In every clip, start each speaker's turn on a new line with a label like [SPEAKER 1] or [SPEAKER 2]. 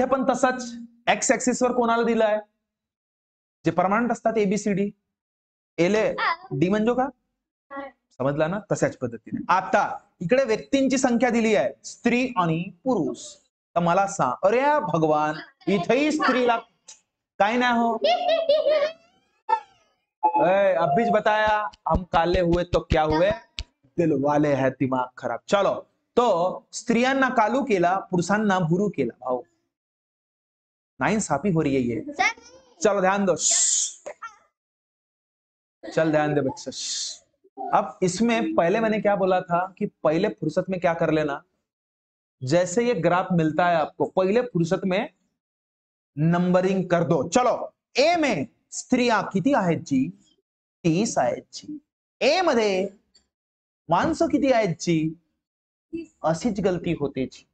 [SPEAKER 1] इथे पण तसंच एक्स ऍक्सिस वर कोणाला दिलंय, जे परमानंट असतात एबीसीडी, एले डी म्हणजे का समजला ना, तशाच पद्धतीने. आता इकडे व्यक्तींची संख्या दिली आहे, स्त्री आणि पुरुष. तर मला सांग, अरे भगवान, इथेही स्त्रीला काय नाही हो, अभी बताया हम काले हुए तो क्या हुए, दिल वाले है दिमाग खराब. चलो, तो स्त्रियांना कालू केला, पुरुषांना भुरू केला. भाऊ नाइंसाफी हो रही है ये. चलो ध्यान दो, चल ध्यान दे बच्चा. अब इसमें पहले मैंने क्या बोला था कि पहले फुर्सत में क्या कर लेना, जैसे ये ग्राफ मिलता है आपको, पहले फुर्सत में नंबरिंग कर दो. चलो, ए में स्त्रिया किती आहेत जी, 30 आहेत जी. ए मध्ये माणसं किती आहेत जी, अशीच गलती होते जी.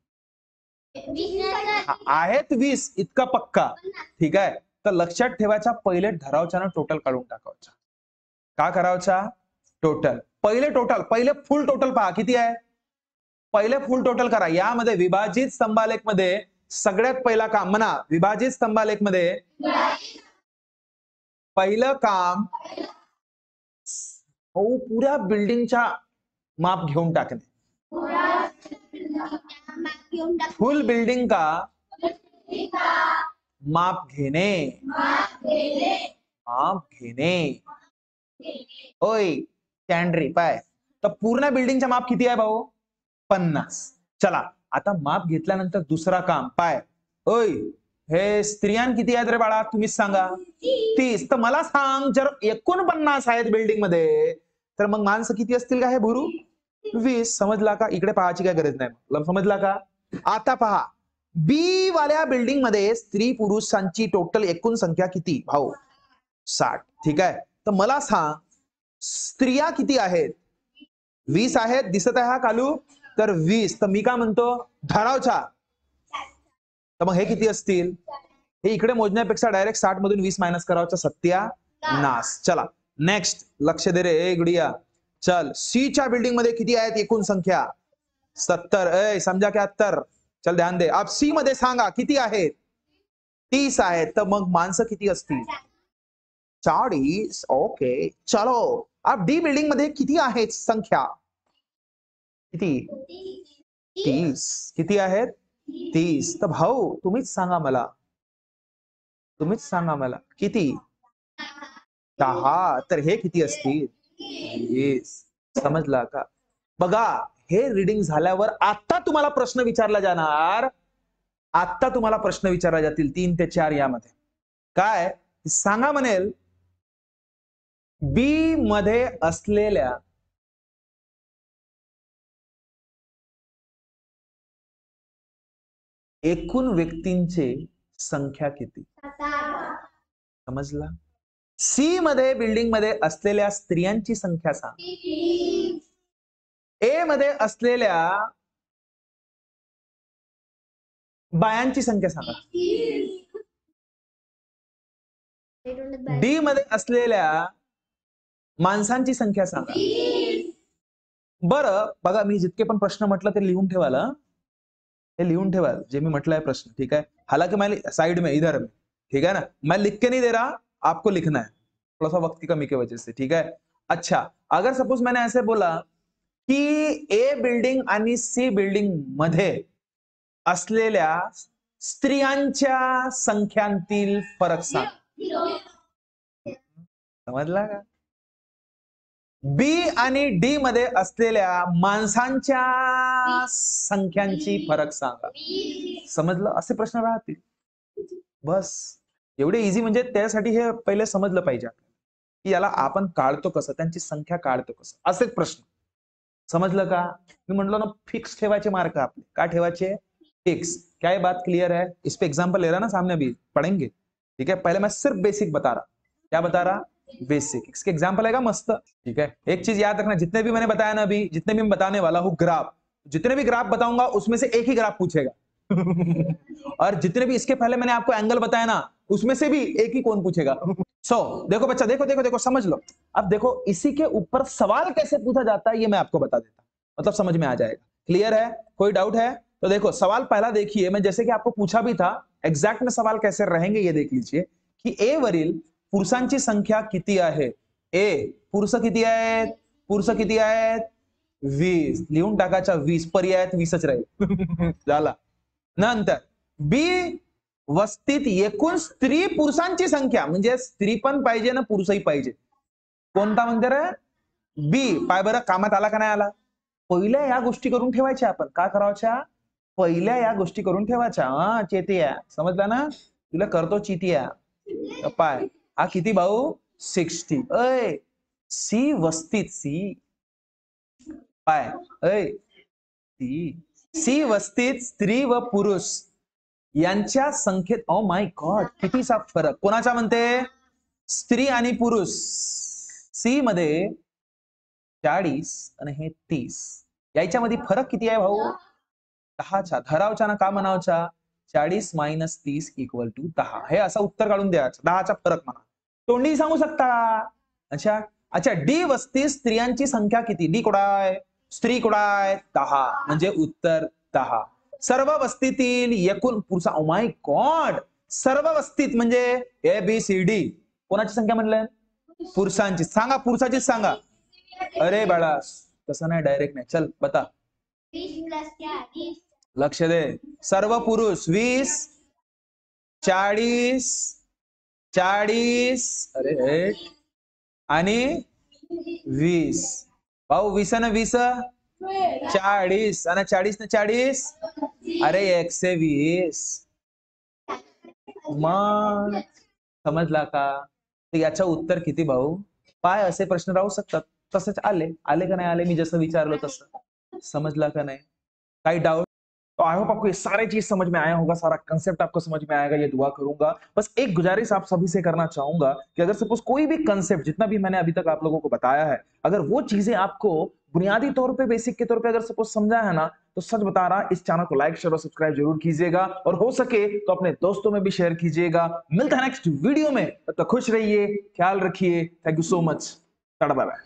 [SPEAKER 1] आहेत 20 इतका पक्का. ठीक आहे, तर लक्षात ठेवायचा, पहिले ठरावच्यानं टोटल काढून टाकायचा. का करावचा, टोटल. पहिले टोटल, पहिले फुल टोटल पहा किती आहे, पहिले फुल टोटल करा. यामध्ये विभाजित स्तंभालेख मध्ये सगळ्यात पहिला काम म्हणा, विभाजित स्तंभालेख मध्ये पहिलं काम हो, पुऱ्या बिल्डिंगच्या माप घेऊन टाकणे. फुल बिल्डिंग का माप घेणे, माप घेणे. ओय कॅन्ड्री पाय, तर पूर्ण बिल्डिंगचा माप किती आहे भाऊ, 50. चला, आता माप घेतल्यानंतर दुसरा काम पाय, ओय हे स्त्रियां किती आहेत रे बाळा, तुम्हीच सांगा. 30. तर मला सांग, जर 49 आहेत बिल्डिंग मध्ये, तर मग माणसं किती असतील का हे भुरू, 20. समजला का, इकडे पाहायची काय गरज नाही, समजला का. आता पहा, बी वाल्या बिल्डिंग मध्ये स्त्री पुरुषांची टोटल एकूण संख्या किती भाऊ, 60. ठीक आहे, तर मला सांग स्त्रिया किती आहेत, 20 आहेत, दिसत आहे हा कालू, तर 20. तर मी काय म्हणतो, धरावचा, तर मग हे किती असतील, हे इकडे मोजण्यापेक्षा डायरेक्ट 60 मधून 20 मायनस करावचा, सत्यानाश. चला नेक्स्ट, लक्ष दे रे गुडिया. चल, सी च्या बिल्डिंग मध्ये किती आहेत एकूण संख्या, 70. समजा की 70. चल ध्यान दे. अब सी मध्ये सांगा किती आहेत, 30 आहेत, तर मग माणसं किती असतील, 40. ओके, चलो. अब डी बिल्डिंग मध्ये किती आहेत संख्या, किती, 30. किती आहेत, 30. तर भाऊ तुम्हीच सांगा मला, तुम्हीच सांगा मला किती, 10. तर हे किती असतील, 20. समजला का. बघा, हे रीडिंग झाल्यावर आता तुम्हाला प्रश्न विचारला जाणार, आता तुम्हाला प्रश्न विचारला जातील 3 ते 4 यामध्ये. काय सांगा म्हणेल, बी मध्ये असलेल्या एकूण व्यक्तींची संख्या किती, समजला. सी मध्ये बिल्डिंग मध्ये असलेल्या स्त्रियांची संख्या सांग. ए मध्ये असलेल्या बायांची संख्या सांगा. डी मध्ये असलेल्या माणसांची संख्या सांगा. बरं बघा, मी जितके पण प्रश्न म्हटलं ते लिहून ठेवाल, हे लिहून ठेवाल जे मी म्हटलं है प्रश्न. ठीक है, हालांकि मैं साइड में इधर में, ठीक है ना, मैं लिख के नहीं दे रहा, आपको लिखना है, थोड़ा सा वक्त की कमी की वजह से. ठीक है. अच्छा, अगर सपोज मैंने ऐसे बोला की ए बिल्डिंग आणि सी बिल्डिंग मध्ये असलेल्या स्त्रियांच्या संख्यांतील फरक सांग. समजला का. बी आणि डी मध्ये असलेल्या माणसांच्या संख्यांची फरक सांगा. समजलं. असे प्रश्न राहतील. बस एवढे इझी. म्हणजे त्यासाठी हे पहिले समजलं पाहिजे की याला आपण काढतो कसं, त्यांची संख्या काढतो कसं, असे प्रश्न. समजलं का. मी म्हटलं ना, फिक्स ठेवायचे मार्क आपले. काय ठेवायचे, फिक्स. क्या ये बात क्लियर है. इस पे एग्जाम्पल ले रहा ना सामने, अभी पढ़ेंगे. ठीक है, पहले मैं सिर्फ बेसिक बता रहा. क्या बता रहा, बेसिक. इसके एग्जाम्पल आएगा मस्त. ठीक है, एक चीज याद रखना, जितने भी मैंने बताया ना अभी, जितने भी मैं बताने वाला हूँ ग्राफ, जितने भी ग्राफ बताऊंगा उसमें से एक ही ग्राफ पूछेगा. और जितने भी इसके पहले मैंने आपको एंगल बताया ना, उसमें से भी एक ही कौन पूछेगा. सो देखो बच्चा, देखो देखो देखो, समझ लो. अब देखो इसी के ऊपर सवाल कैसे पूछा जाता है ये मैं आपको बता देता, मतलब समझ में आ जाएगा. क्लियर है, कोई डाउट है तो देखो सवाल पहला देखिए. मैं जैसे कि आपको पूछा भी था, एक्झॅक्ट में सवाल कैसे रहेंगे ये देख लीजिए की ए वरील पुरुषांची संख्या किती आहे. ए पुरुष किती आहेत, पुरुष किती आहेत 20 लिहून टाकायच्या 20 पर्यायात 20च राहील झाला. नंतर बी वस्तीत एकूण स्त्री पुरुषांची संख्या म्हणजे स्त्री पण पाहिजे ना पुरुषही पाहिजे. कोणता म्हणते रे बी. पाय बरं कामात आला का नाही आला. पहिल्या या गोष्टी करून ठेवायच्या आपण. का करायच्या पहिल्या या गोष्टी करून ठेवायच्या. हा चेतिया समजला ना तुला करतो चितिया. पाय हा किती भाऊ 60. अय सी वस्तीत सी पाय अय सी वस्तीत स्त्री व पुरुष यांच्या संख्येत ओ माय गॉड कितीचा फरक. कोणाचा म्हणते स्त्री आणि पुरुष. सी मध्ये 40 आणि हे 30 याच्यामध्ये फरक किती आहे भाऊ 10चा. धरावच्या ना का म्हणावच्या 40 - 30 = 10. हे असं उत्तर काढून द्यायचं 10चा फरक म्हणा. तोंडी सांगू शकता. अच्छा अच्छा डी वस्ती स्त्रियांची संख्या किती. डी कुठं आहे स्त्री कुठं आहे 10 म्हणजे उत्तर 10. सर्व वस्तीतील एकूण पुरुष ओ माय गॉड सर्व वस्तीत म्हणजे ABCD कोणाची संख्या म्हणलं पुरुषांची. सांगा पुरुषाचीच सांगा. अरे बाळा तसं नाही डायरेक्ट नाही. चल बता
[SPEAKER 2] 20 + 40
[SPEAKER 1] लक्ष दे. सर्व पुरुष 20 40 अरे आणि 20 भाऊ 20 आणि 20 40 आणि 40 ने 40 अरे 120. मग समजला का. तर याचं उत्तर किती भाऊ. पाय असे प्रश्न राहू शकतात. तसंच आले का नाही आले मी जसं विचारलो तसं. समजला का नहीं काही डाउट. तो आई होप आपको ये सारे चीज समझ में आया होगा, सारा कंसेप्ट आपको समझ में आएगा, ये दुआ करूंगा. बस एक गुजारिश आप सभी से करना चाहूंगा कि अगर सपोज कोई भी कंसेप्ट जितना भी मैंने अभी तक आप लोगों को बताया है अगर वो चीजें आपको बुनियादी तौर पे बेसिक के तौर पे अगर सपोज समझा है ना तो सच बता रहा इस चैनल को लाइक शेयर और सब्सक्राइब जरूर कीजिएगा और हो सके तो अपने दोस्तों में भी शेयर कीजिएगा. मिलता है नेक्स्ट वीडियो में. तब तक खुश रहिए, ख्याल रखिए. Thank you so much. Tata bye bye.